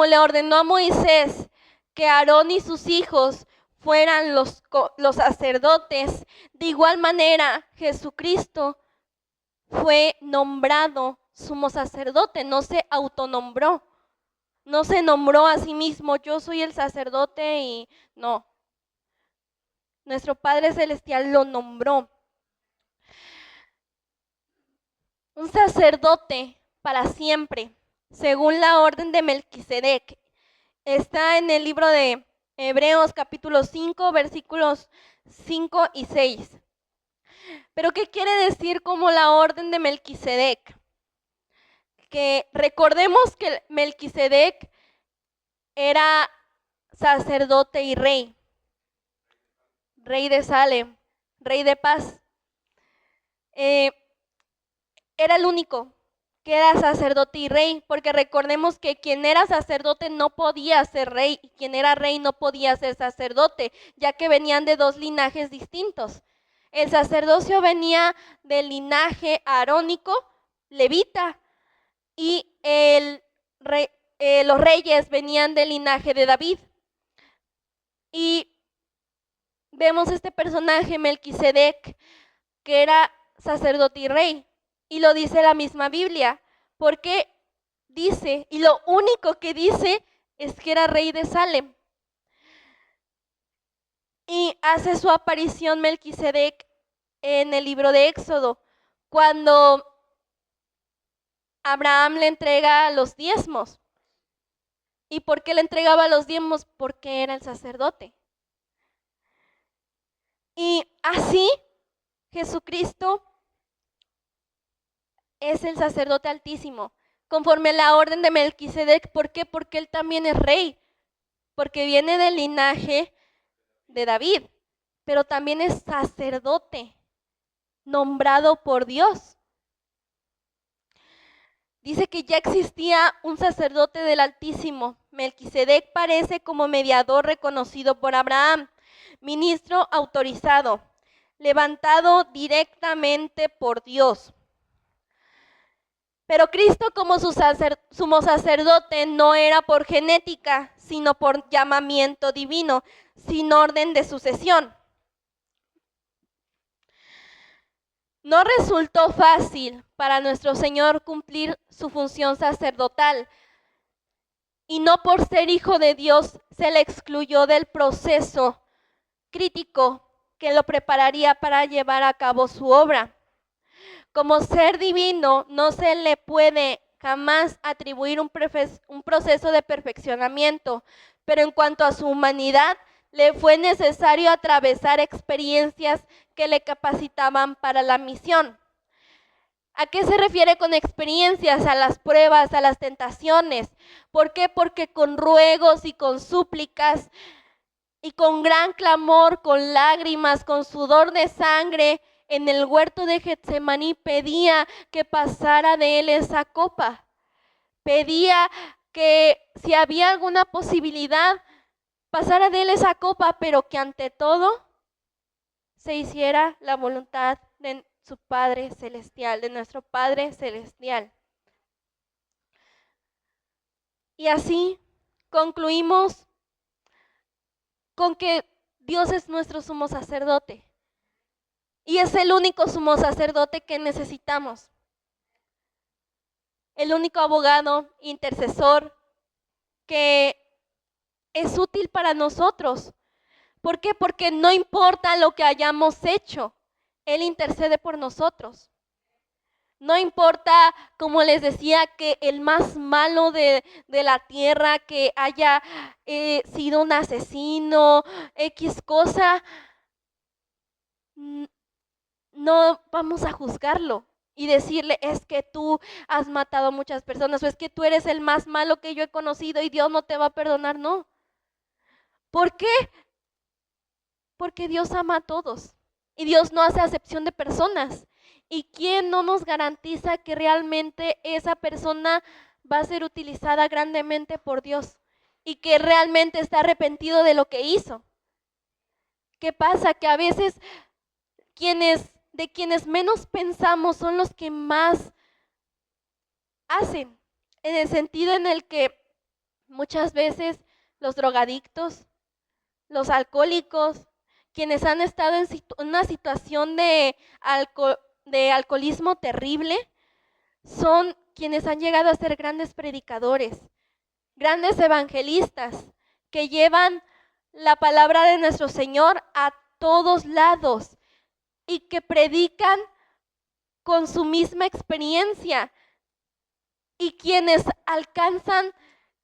le ordenó a Moisés que Aarón y sus hijos fueran los sacerdotes, de igual manera Jesucristo fue nombrado sumo sacerdote, no se autonombró, no se nombró a sí mismo, yo soy el sacerdote y no. Nuestro Padre Celestial lo nombró. Un sacerdote para siempre, según la orden de Melquisedec. Está en el libro de Hebreos capítulo 5, versículos 5 y 6. Pero ¿qué quiere decir como la orden de Melquisedec? Que recordemos que Melquisedec era sacerdote y rey de Salem, rey de paz. Era el único que era sacerdote y rey, porque recordemos que quien era sacerdote no podía ser rey y quien era rey no podía ser sacerdote, ya que venían de dos linajes distintos. El sacerdocio venía del linaje arónico, levita, y los reyes venían del linaje de David. Y vemos este personaje, Melquisedec, que era sacerdote y rey. Y lo dice la misma Biblia, porque dice, y lo único que dice es que era rey de Salem. Y hace su aparición Melquisedec en el libro de Éxodo, cuando Abraham le entrega los diezmos. ¿Y por qué le entregaba los diezmos? Porque era el sacerdote. Y así Jesucristo es el sacerdote altísimo, conforme a la orden de Melquisedec. ¿Por qué? Porque él también es rey, porque viene del linaje de David, pero también es sacerdote, nombrado por Dios. Dice que ya existía un sacerdote del Altísimo. Melquisedec parece como mediador reconocido por Abraham, ministro autorizado, levantado directamente por Dios. Pero Cristo como sumo sacerdote no era por genética, sino por llamamiento divino, sin orden de sucesión. No resultó fácil para nuestro Señor cumplir su función sacerdotal, y no por ser hijo de Dios se le excluyó del proceso crítico que lo prepararía para llevar a cabo su obra. Como ser divino, no se le puede jamás atribuir un proceso de perfeccionamiento, pero en cuanto a su humanidad, le fue necesario atravesar experiencias que le capacitaban para la misión. ¿A qué se refiere con experiencias? A las pruebas, a las tentaciones. ¿Por qué? Porque con ruegos y con súplicas y con gran clamor, con lágrimas, con sudor de sangre, en el huerto de Getsemaní pedía que pasara de él esa copa. Pedía que si había alguna posibilidad, pasara de él esa copa, pero que ante todo se hiciera la voluntad de su Padre Celestial, de nuestro Padre Celestial. Y así concluimos con que Dios es nuestro sumo sacerdote. Y es el único sumo sacerdote que necesitamos. El único abogado, intercesor, que es útil para nosotros. ¿Por qué? Porque no importa lo que hayamos hecho, Él intercede por nosotros. No importa, como les decía, que el más malo de la tierra, que haya sido un asesino, X cosa, no vamos a juzgarlo y decirle, es que tú has matado a muchas personas, o es que tú eres el más malo que yo he conocido y Dios no te va a perdonar. No. ¿Por qué? Porque Dios ama a todos y Dios no hace acepción de personas. ¿Y quién no nos garantiza que realmente esa persona va a ser utilizada grandemente por Dios y que realmente está arrepentido de lo que hizo? ¿Qué pasa? Que a veces quienes de quienes menos pensamos son los que más hacen, en el sentido en el que muchas veces los drogadictos, los alcohólicos, quienes han estado en una situación de alcoholismo terrible, son quienes han llegado a ser grandes predicadores, grandes evangelistas, que llevan la palabra de nuestro Señor a todos lados y que predican con su misma experiencia, y quienes alcanzan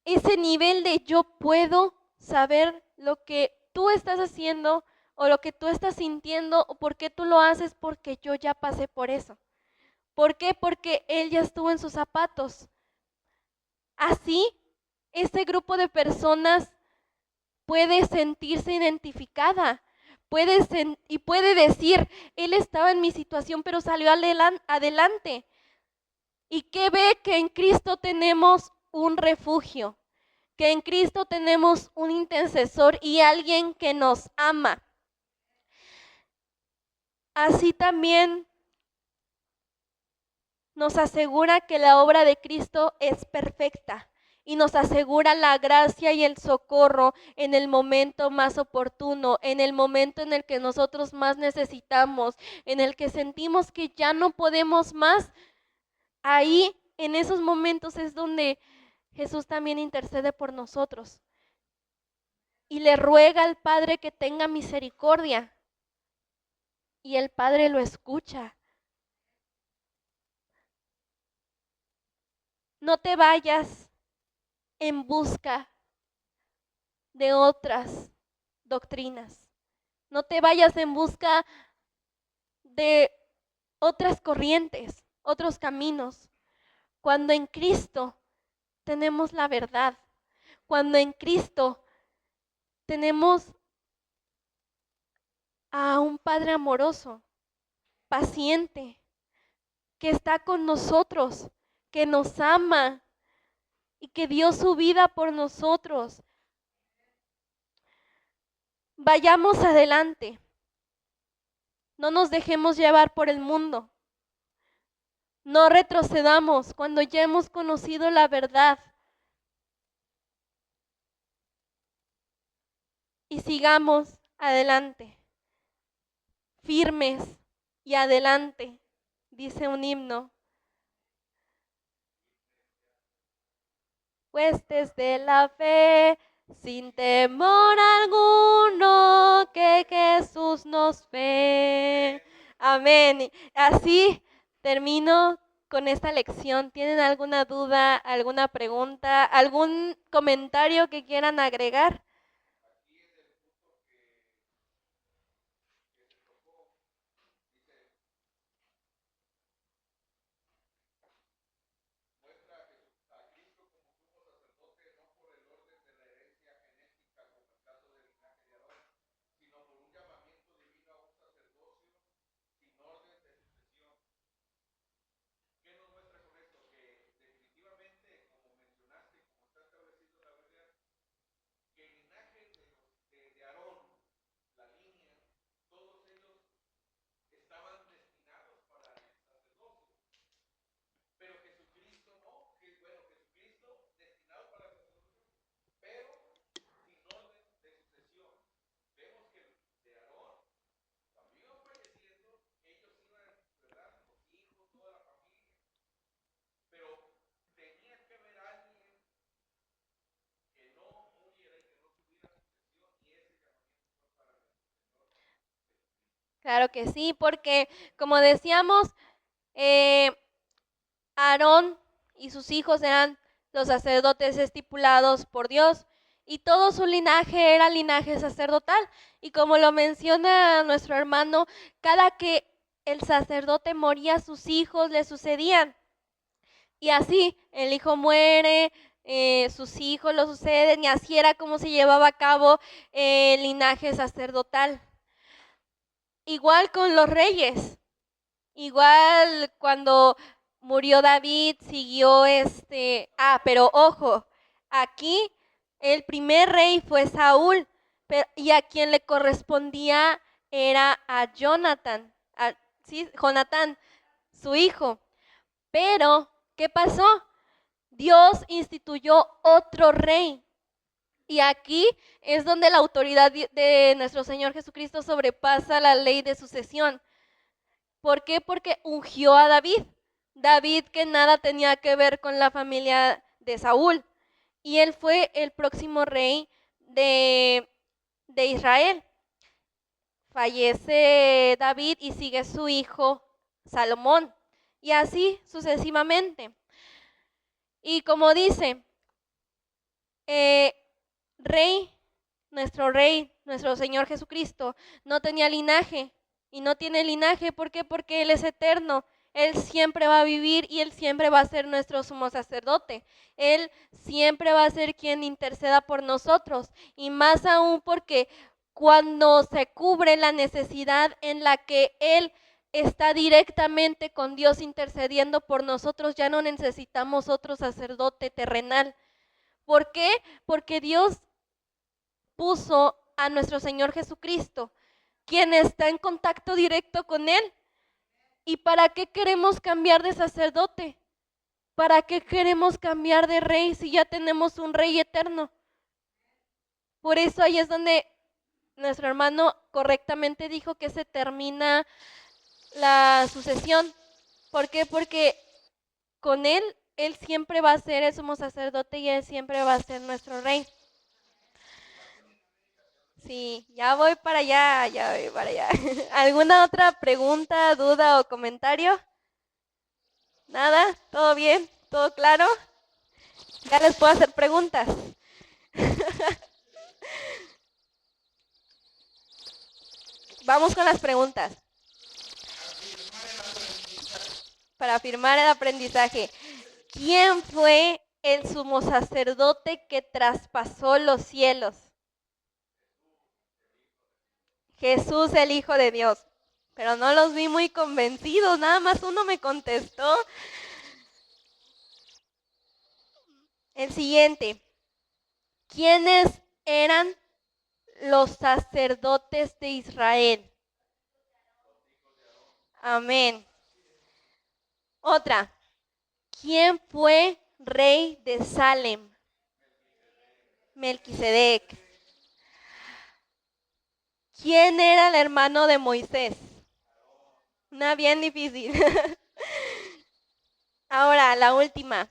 ese nivel de yo puedo saber lo que tú estás haciendo o lo que tú estás sintiendo o por qué tú lo haces, porque yo ya pasé por eso. ¿Por qué? Porque él ya estuvo en sus zapatos. Así, ese grupo de personas puede sentirse identificada, y puede decir, él estaba en mi situación, pero salió adelante. ¿Y qué ve? Que en Cristo tenemos un refugio, que en Cristo tenemos un intercesor y alguien que nos ama. Así también nos asegura que la obra de Cristo es perfecta y nos asegura la gracia y el socorro en el momento más oportuno, en el momento en el que nosotros más necesitamos, en el que sentimos que ya no podemos más. Ahí, en esos momentos es donde Jesús también intercede por nosotros y le ruega al Padre que tenga misericordia, y el Padre lo escucha. No te vayas en busca de otras doctrinas. No te vayas en busca de otras corrientes, otros caminos. Cuando en Cristo tenemos la verdad, cuando en Cristo tenemos a un Padre amoroso, paciente, que está con nosotros, que nos ama y que dio su vida por nosotros. Vayamos adelante. No nos dejemos llevar por el mundo. No retrocedamos cuando ya hemos conocido la verdad. Y sigamos adelante, firmes y adelante, dice un himno. Huestes de la fe, sin temor alguno, que Jesús nos ve. Amén. Así termino con esta lección. ¿Tienen alguna duda, alguna pregunta, algún comentario que quieran agregar? Claro que sí, porque como decíamos, Aarón y sus hijos eran los sacerdotes estipulados por Dios y todo su linaje era linaje sacerdotal. Y como lo menciona nuestro hermano, cada que el sacerdote moría, sus hijos le sucedían. Y así el hijo muere, sus hijos lo suceden, y así era como se llevaba a cabo el linaje sacerdotal. Igual con los reyes, igual cuando murió David, siguió pero ojo, aquí el primer rey fue Saúl, y a quien le correspondía era a Jonathan. sí, Jonatán, su hijo. Pero, ¿qué pasó? Dios instituyó otro rey. Y aquí es donde la autoridad de nuestro Señor Jesucristo sobrepasa la ley de sucesión. ¿Por qué? Porque ungió a David. David que nada tenía que ver con la familia de Saúl. Y él fue el próximo rey de Israel. Fallece David y sigue su hijo Salomón. Y así sucesivamente. Y como dice, eh, rey, nuestro Señor Jesucristo, no tenía linaje y no tiene linaje. ¿Por qué? Porque Él es eterno. Él siempre va a vivir y Él siempre va a ser nuestro sumo sacerdote. Él siempre va a ser quien interceda por nosotros. Y más aún porque cuando se cubre la necesidad en la que Él está directamente con Dios intercediendo por nosotros, ya no necesitamos otro sacerdote terrenal. ¿Por qué? Porque Dios puso a nuestro Señor Jesucristo, quien está en contacto directo con Él. ¿Y para qué queremos cambiar de sacerdote? ¿Para qué queremos cambiar de rey si ya tenemos un rey eterno? Por eso ahí es donde nuestro hermano correctamente dijo que se termina la sucesión. ¿Por qué? Porque con Él siempre va a ser el sumo sacerdote y Él siempre va a ser nuestro rey. Sí, ya voy para allá, ya voy para allá. ¿Alguna otra pregunta, duda o comentario? ¿Nada? ¿Todo bien? ¿Todo claro? Ya les puedo hacer preguntas. Vamos con las preguntas. Para afirmar el aprendizaje. ¿Quién fue el sumo sacerdote que traspasó los cielos? Jesús, el Hijo de Dios. Pero no los vi muy convencidos, nada más uno me contestó. El siguiente. ¿Quiénes eran los sacerdotes de Israel? Amén. Otra. ¿Quién fue rey de Salem? Melquisedec. ¿Quién era el hermano de Moisés? Una bien difícil. Ahora, la última.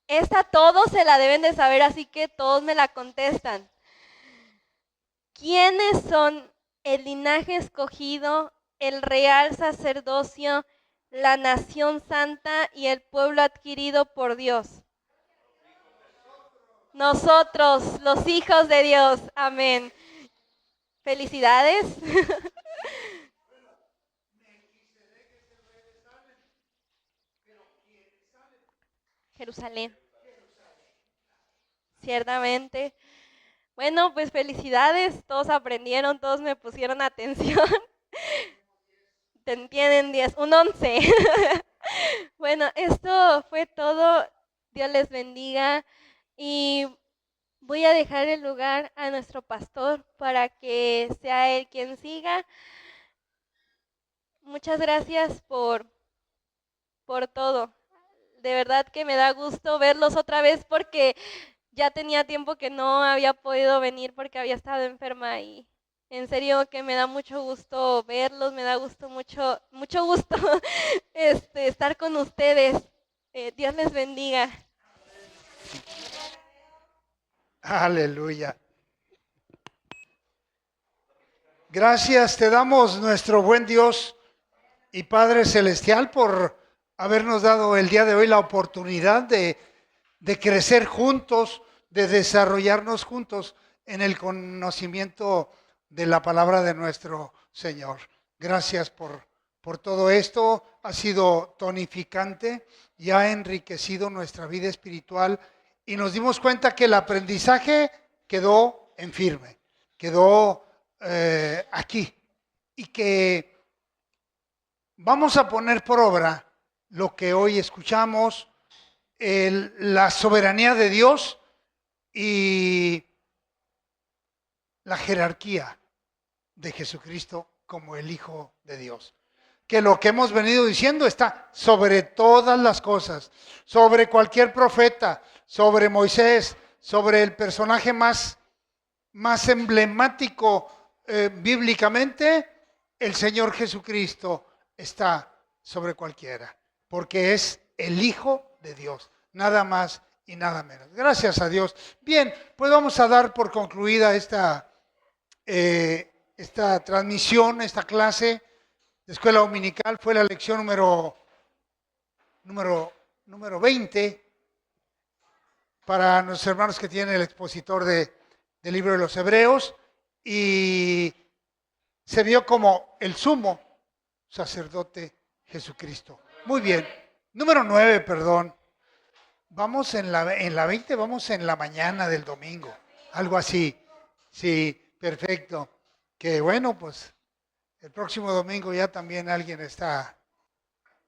Esta todos se la deben de saber, así que todos me la contestan. ¿Quiénes son el linaje escogido, el real sacerdocio, la nación santa y el pueblo adquirido por Dios? Nosotros, los hijos de Dios. Amén. Felicidades. Jerusalén. Ciertamente. Bueno, pues felicidades. Todos aprendieron, todos me pusieron atención. Te entienden 10, un 11. Bueno, esto fue todo. Dios les bendiga. Y voy a dejar el lugar a nuestro pastor para que sea él quien siga. Muchas gracias por todo. De verdad que me da gusto verlos otra vez porque ya tenía tiempo que no había podido venir porque había estado enferma y en serio que me da mucho gusto verlos, me da mucho gusto estar con ustedes. Dios les bendiga. Aleluya. Gracias te damos, nuestro buen Dios y Padre Celestial, por habernos dado el día de hoy la oportunidad de crecer juntos, de desarrollarnos juntos en el conocimiento de la palabra de nuestro Señor. Gracias por todo esto. Ha sido tonificante y ha enriquecido nuestra vida espiritual y nos dimos cuenta que el aprendizaje quedó en firme, quedó aquí y que vamos a poner por obra lo que hoy escuchamos, la soberanía de Dios y la jerarquía de Jesucristo como el Hijo de Dios. que lo que hemos venido diciendo está sobre todas las cosas, sobre cualquier profeta, sobre Moisés, sobre el personaje más emblemático bíblicamente, el Señor Jesucristo está sobre cualquiera, porque es el Hijo de Dios, nada más y nada menos. Gracias a Dios. Bien, pues vamos a dar por concluida esta transmisión, esta clase de escuela dominical. Fue la lección número 20 para nuestros hermanos que tienen el expositor del libro de los Hebreos, y se vio como el sumo sacerdote Jesucristo. Muy bien. Número 9, perdón. Vamos en la 20, vamos en la mañana del domingo. Algo así. Sí, perfecto. Que bueno, pues el próximo domingo ya también alguien está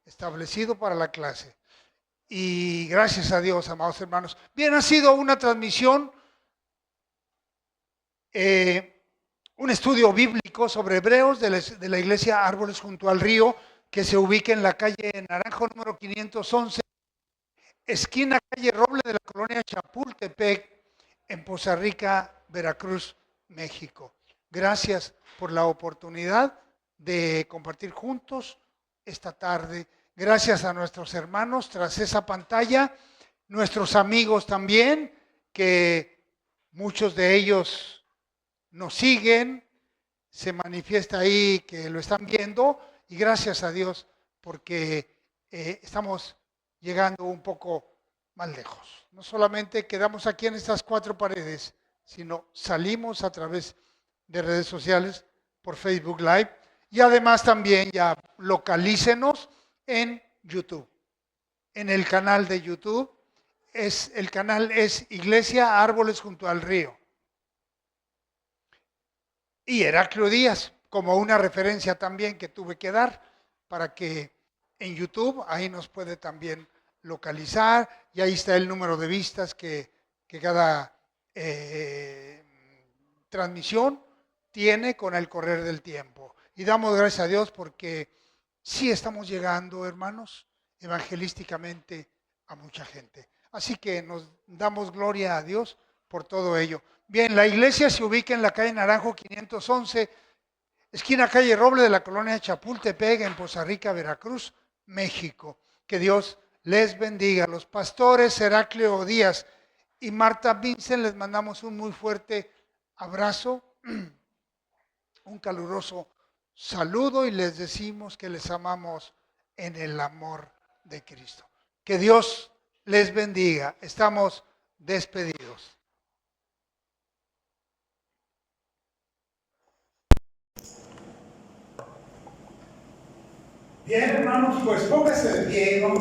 establecido para la clase. Y gracias a Dios, amados hermanos. Bien, ha sido una transmisión, un estudio bíblico sobre Hebreos de la iglesia Árboles junto al río, que se ubica en la calle Naranjo número 511, esquina calle Roble de la colonia Chapultepec, en Poza Rica, Veracruz, México. Gracias por la oportunidad de compartir juntos esta tarde. Gracias a nuestros hermanos tras esa pantalla, nuestros amigos también, que muchos de ellos nos siguen, se manifiesta ahí que lo están viendo, y gracias a Dios porque estamos llegando un poco más lejos. No solamente quedamos aquí en estas cuatro paredes, sino salimos a través de redes sociales, por Facebook Live, y además también ya localícenos en YouTube, en el canal de YouTube. El canal es Iglesia Árboles junto al río. Y Heraclio Díaz, como una referencia también que tuve que dar, para que en YouTube ahí nos puede también localizar, y ahí está el número de vistas que cada transmisión tiene con el correr del tiempo. Y damos gracias a Dios porque sí estamos llegando, hermanos, evangelísticamente a mucha gente. Así que nos damos gloria a Dios por todo ello. Bien, la iglesia se ubica en la calle Naranjo 511, esquina calle Roble de la colonia Chapultepec, en Poza Rica, Veracruz, México. Que Dios les bendiga. Los pastores Heraclio Díaz y Marta Vincent les mandamos un muy fuerte abrazo, un caluroso saludo, y les decimos que les amamos en el amor de Cristo. Que Dios les bendiga. Estamos despedidos. Bien, hermanos, pues póngase de pie. Vamos